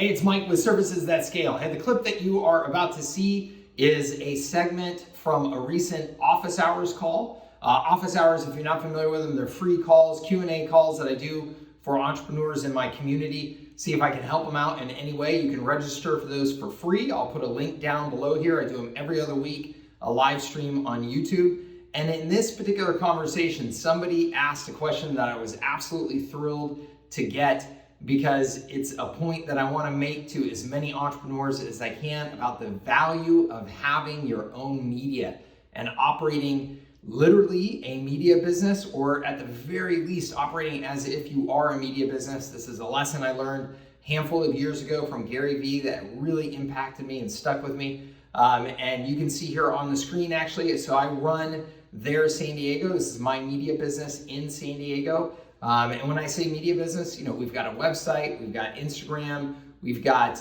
Hey, it's Mike with Services That Scale. Hey, the clip that you are about to see is a segment from a recent office hours call. Office hours, if you're not familiar with them, they're free calls, Q&A calls that I do for entrepreneurs in my community. See if I can help them out in any way. You can register for those for free. I'll put a link down below here. I do them every other week, a live stream on YouTube. And in this particular conversation, somebody asked a question that I was absolutely thrilled to get, because it's a point that I want to make to as many entrepreneurs as I can about the value of having your own media and operating literally a media business, or at the very least operating as if you are a media business. This is a lesson I learned a handful of years ago from Gary Vee that really impacted me and stuck with me. And you can see here on the screen actually, so I run their San Diego. This is my media business in San Diego. And when I say media business, you know, we've got a website, we've got Instagram, we've got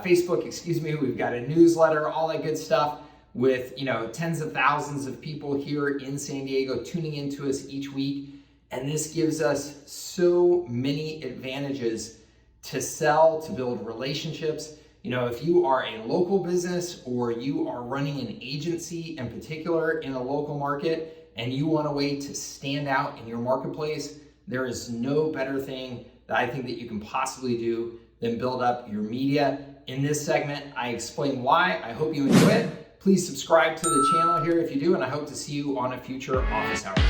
Facebook, excuse me, we've got a newsletter, all that good stuff with, you know, tens of thousands of people here in San Diego tuning into us each week. And this gives us so many advantages to sell, to build relationships. You know, if you are a local business or you are running an agency in particular in a local market, and you want a way to stand out in your marketplace, there is no better thing that I think that you can possibly do than build up your media. In this segment, I explain why. I hope you enjoy it. Please subscribe to the channel here if you do, and I hope to see you on a future office hours.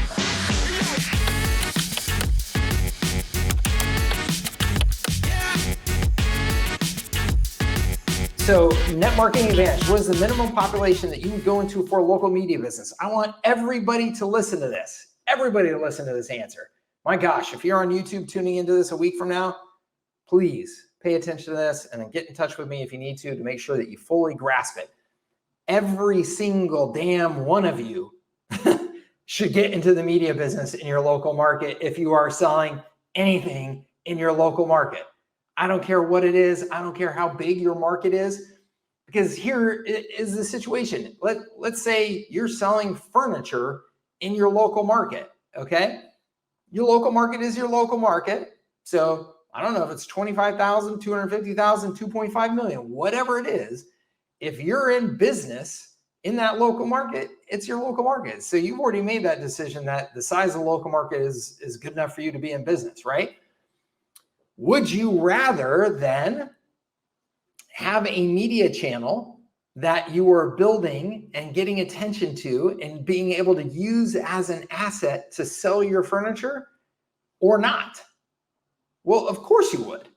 So net marketing advantage, what is the minimum population that you would go into for a local media business? I want everybody to listen to this. Everybody to listen to this answer. My gosh, if you're on YouTube tuning into this a week from now, please pay attention to this and then get in touch with me if you need to make sure that you fully grasp it. Every single damn one of you should get into the media business in your local market if you are selling anything in your local market. I don't care what it is. I don't care how big your market is, because here is the situation. Let's say you're selling furniture in your local market, okay? Your local market is your local market. So I don't know if it's 25,000, 250,000, 2.5 million, whatever it is. If you're in business in that local market, it's your local market. So you've already made that decision that the size of the local market is good enough for you to be in business, right? Would you rather then have a media channel that you are building and getting attention to and being able to use as an asset to sell your furniture, or not? Well, of course you would.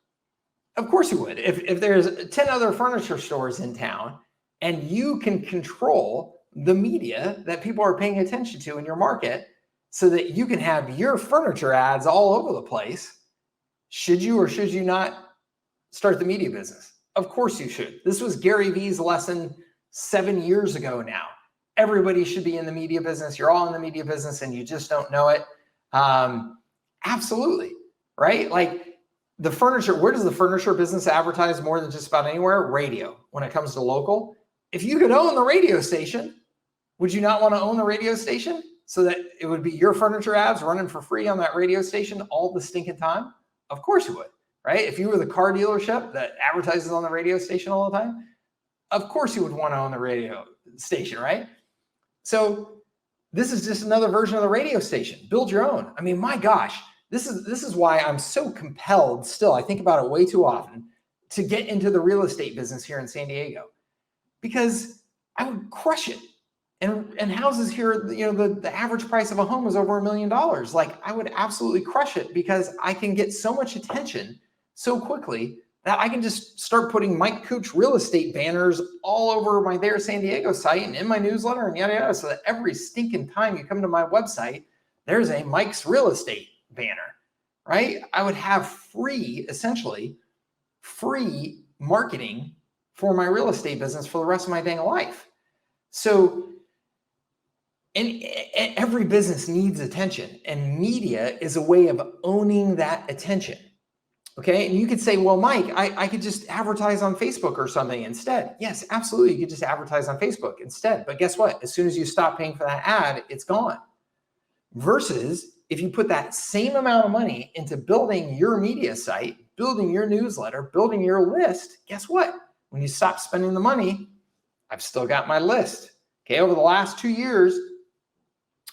Of course you would. If there's 10 other furniture stores in town and you can control the media that people are paying attention to in your market so that you can have your furniture ads all over the place, should you or should you not start the media business? Of course you should. This was Gary Vee's lesson 7 years ago now. Everybody should be in the media business. You're all in the media business and you just don't know it. Absolutely, right? Like the furniture, where does the furniture business advertise more than just about anywhere? Radio, when it comes to local. If you could own the radio station, would you not want to own the radio station so that it would be your furniture ads running for free on that radio station all the stinking time? Of course you would, right? If you were the car dealership that advertises on the radio station all the time, of course you would want to own the radio station, right? So this is just another version of the radio station. Build your own. I mean, my gosh, this is why I'm so compelled still, I think about it way too often, to get into the real estate business here in San Diego, because I would crush it. And houses here, you know, the average price of a home is over $1 million. Like, I would absolutely crush it because I can get so much attention so quickly that I can just start putting Mike Cooch real estate banners all over my There San Diego site and in my newsletter and yada, yada. So that every stinking time you come to my website, there's a Mike's real estate banner, right? I would have essentially free marketing for my real estate business for the rest of my dang life. So, and every business needs attention, and media is a way of owning that attention. Okay. And you could say, well, Mike, I could just advertise on Facebook or something instead. Yes, absolutely. You could just advertise on Facebook instead. But guess what? As soon as you stop paying for that ad, it's gone. Versus if you put that same amount of money into building your media site, building your newsletter, building your list, guess what? When you stop spending the money, I've still got my list. Okay, over the last 2 years,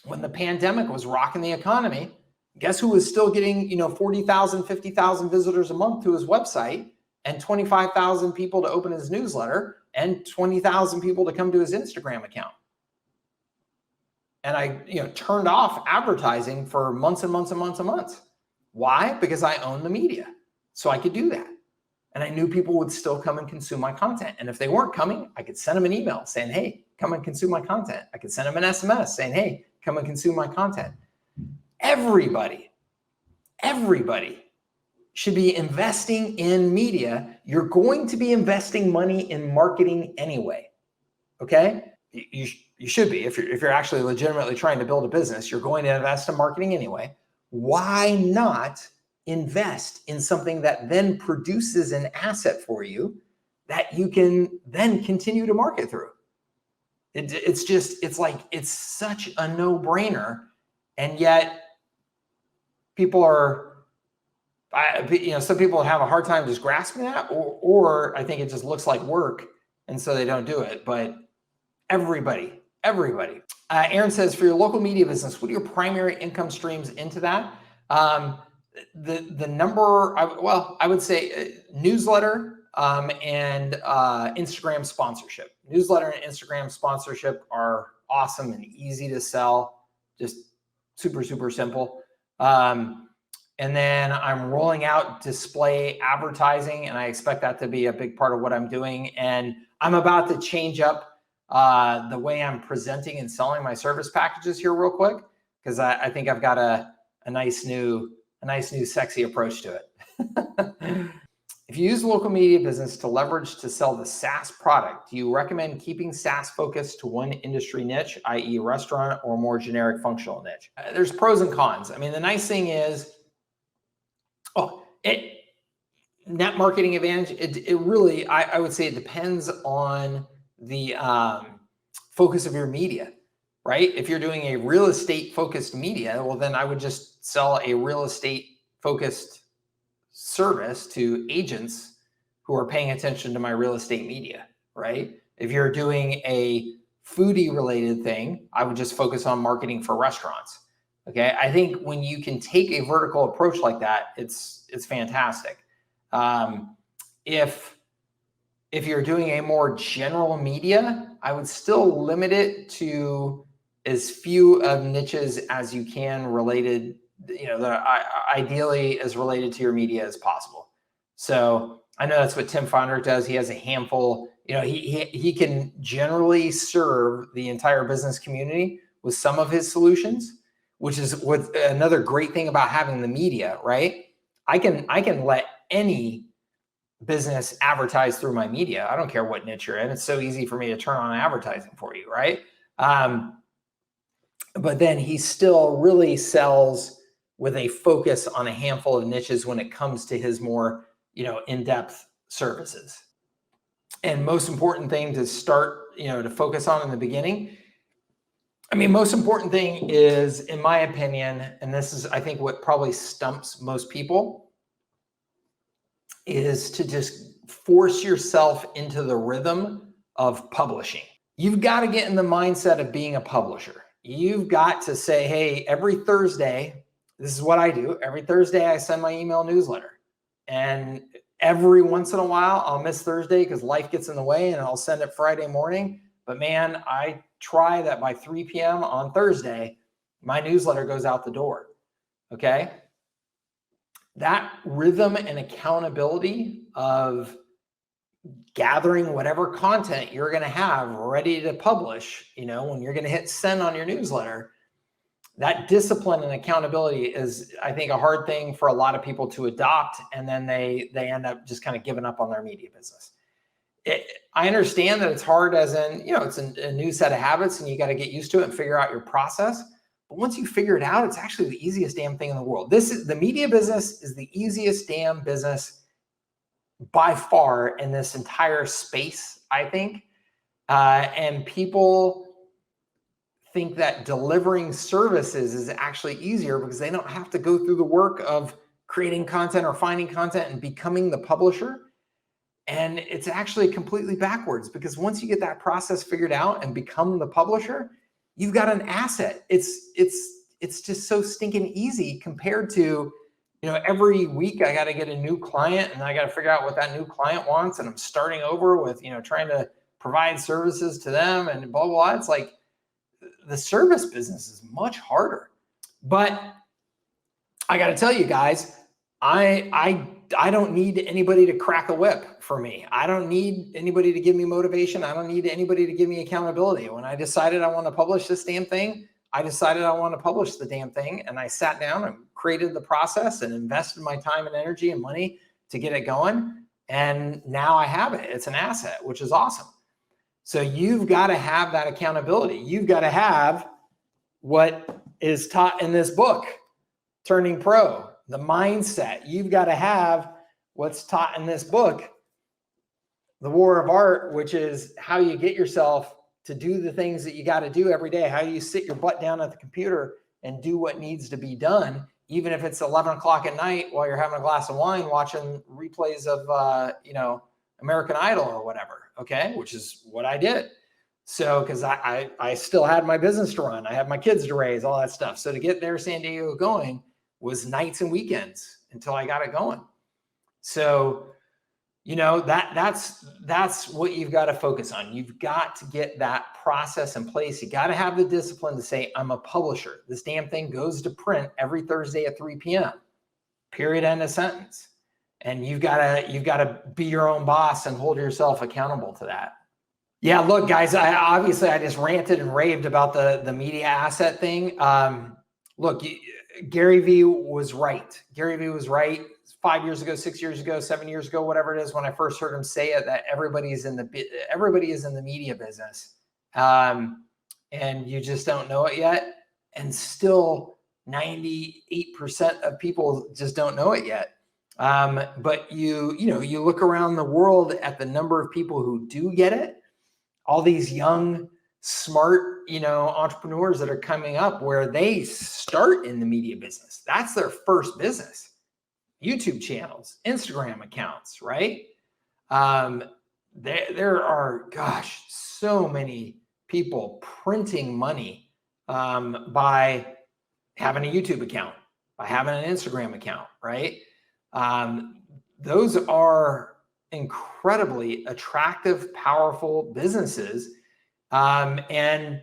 when the pandemic was rocking the economy, guess who was still getting, 40,000, 50,000 visitors a month to his website, and 25,000 people to open his newsletter, and 20,000 people to come to his Instagram account. And I, turned off advertising for months and months and months and months. Why? Because I own the media. So I could do that. And I knew people would still come and consume my content. And if they weren't coming, I could send them an email saying, hey, come and consume my content. I could send them an SMS saying, hey, come and consume my content. Everybody should be investing in media. You're going to be investing money in marketing anyway. Okay? You should be. If you're actually legitimately trying to build a business, you're going to invest in marketing anyway. Why not invest in something that then produces an asset for you that you can then continue to market through? It's such a no-brainer, and yet some people have a hard time just grasping that, or I think it just looks like work, and so they don't do it. But everybody. Aaron says, for your local media business, what are your primary income streams into that? The number, I would say newsletter and Instagram sponsorship. Newsletter and Instagram sponsorship are awesome and easy to sell, just super, super simple. And then I'm rolling out display advertising, and I expect that to be a big part of what I'm doing. And I'm about to change up the way I'm presenting and selling my service packages here real quick, because I think I've got a nice new sexy approach to it. If you use local media business to leverage to sell the SaaS product, do you recommend keeping SaaS focused to one industry niche, i.e. restaurant, or more generic functional niche? There's pros and cons. I mean, the nice thing is, net marketing advantage, it really, I would say it depends on the focus of your media, right? If you're doing a real estate focused media, well, then I would just sell a real estate focused service to agents who are paying attention to my real estate media, right? If you're doing a foodie related thing, I would just focus on marketing for restaurants. Okay. I think when you can take a vertical approach like that, it's fantastic. If you're doing a more general media, I would still limit it to as few of niches as you can related, ideally as related to your media as possible. So I know that's what Tim Fondrick does. He has a handful, he can generally serve the entire business community with some of his solutions, which is what another great thing about having the media, right? I can let any business advertise through my media. I don't care what niche you're in. It's so easy for me to turn on advertising for you, right? But then he still really sells with a focus on a handful of niches when it comes to his more, in-depth services. And most important thing to start, to focus on in the beginning. I mean, most important thing is, in my opinion, and this is, I think, what probably stumps most people, is to just force yourself into the rhythm of publishing. You've got to get in the mindset of being a publisher. You've got to say, hey, every Thursday, this is what I do. Every Thursday, I send my email newsletter. And every once in a while, I'll miss Thursday because life gets in the way, and I'll send it Friday morning. But man, I try that by 3 p.m. on Thursday, my newsletter goes out the door. Okay? That rhythm and accountability of gathering whatever content you're going to have ready to publish, when you're going to hit send on your newsletter, that discipline and accountability is, I think, a hard thing for a lot of people to adopt. And then they end up just kind of giving up on their media business. I understand that it's hard, as in, it's a new set of habits and you got to get used to it and figure out your process. But once you figure it out, it's actually the easiest damn thing in the world. The media business is the easiest damn business by far in this entire space, I think. And people think that delivering services is actually easier because they don't have to go through the work of creating content or finding content and becoming the publisher. And it's actually completely backwards, because once you get that process figured out and become the publisher, you've got an asset. It's just so stinking easy compared to, every week I got to get a new client and I got to figure out what that new client wants. And I'm starting over with, trying to provide services to them and blah, blah, blah. It's like the service business is much harder. But I got to tell you guys, I don't need anybody to crack a whip for me. I don't need anybody to give me motivation. I don't need anybody to give me accountability. When I decided I want to publish this damn thing, I decided I want to publish the damn thing. And I sat down and created the process and invested my time and energy and money to get it going. And now I have it. It's an asset, which is awesome. So you've got to have that accountability. You've got to have what is taught in this book, Turning Pro, the mindset. You've got to have what's taught in this book, The War of Art, which is how you get yourself to do the things that you got to do every day, how you sit your butt down at the computer and do what needs to be done, even if it's 11 o'clock at night while you're having a glass of wine, watching replays of, American Idol or whatever. Okay. Which is what I did. So, cause I still had my business to run. I had my kids to raise, all that stuff. So to get there, San Diego going was nights and weekends until I got it going. So, that's what you've got to focus on. You've got to get that process in place. You got to have the discipline to say, I'm a publisher. This damn thing goes to print every Thursday at 3 p.m. Period. End of sentence. And you've got to be your own boss and hold yourself accountable to that. Yeah, look, guys, I just ranted and raved about the media asset thing. Look, Gary Vee was right. Gary Vee was right 5 years ago, 6 years ago, 7 years ago, whatever it is, when I first heard him say it, that everybody is in the media business. And you just don't know it yet. And still 98% of people just don't know it yet. But you look around the world at the number of people who do get it, all these young, smart, entrepreneurs that are coming up where they start in the media business. That's their first business. YouTube channels, Instagram accounts, right? There are, gosh, so many people printing money by having a YouTube account, by having an Instagram account, right? Those are incredibly attractive, powerful businesses. And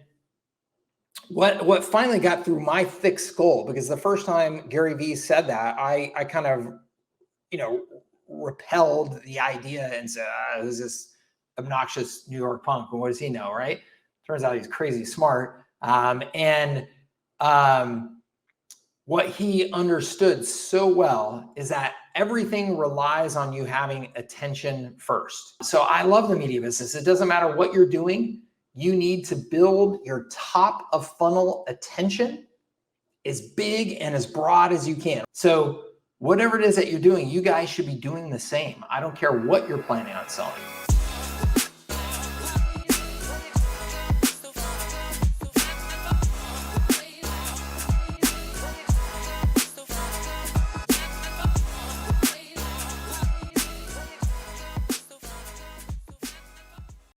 what finally got through my thick skull, because the first time Gary Vee said that, I kind of, repelled the idea and said, who's this obnoxious New York punk? And what does he know, right? Turns out he's crazy smart. What he understood so well is that everything relies on you having attention first. So I love the media business. It doesn't matter what you're doing. You need to build your top of funnel attention as big and as broad as you can. So whatever it is that you're doing, you guys should be doing the same. I don't care what you're planning on selling.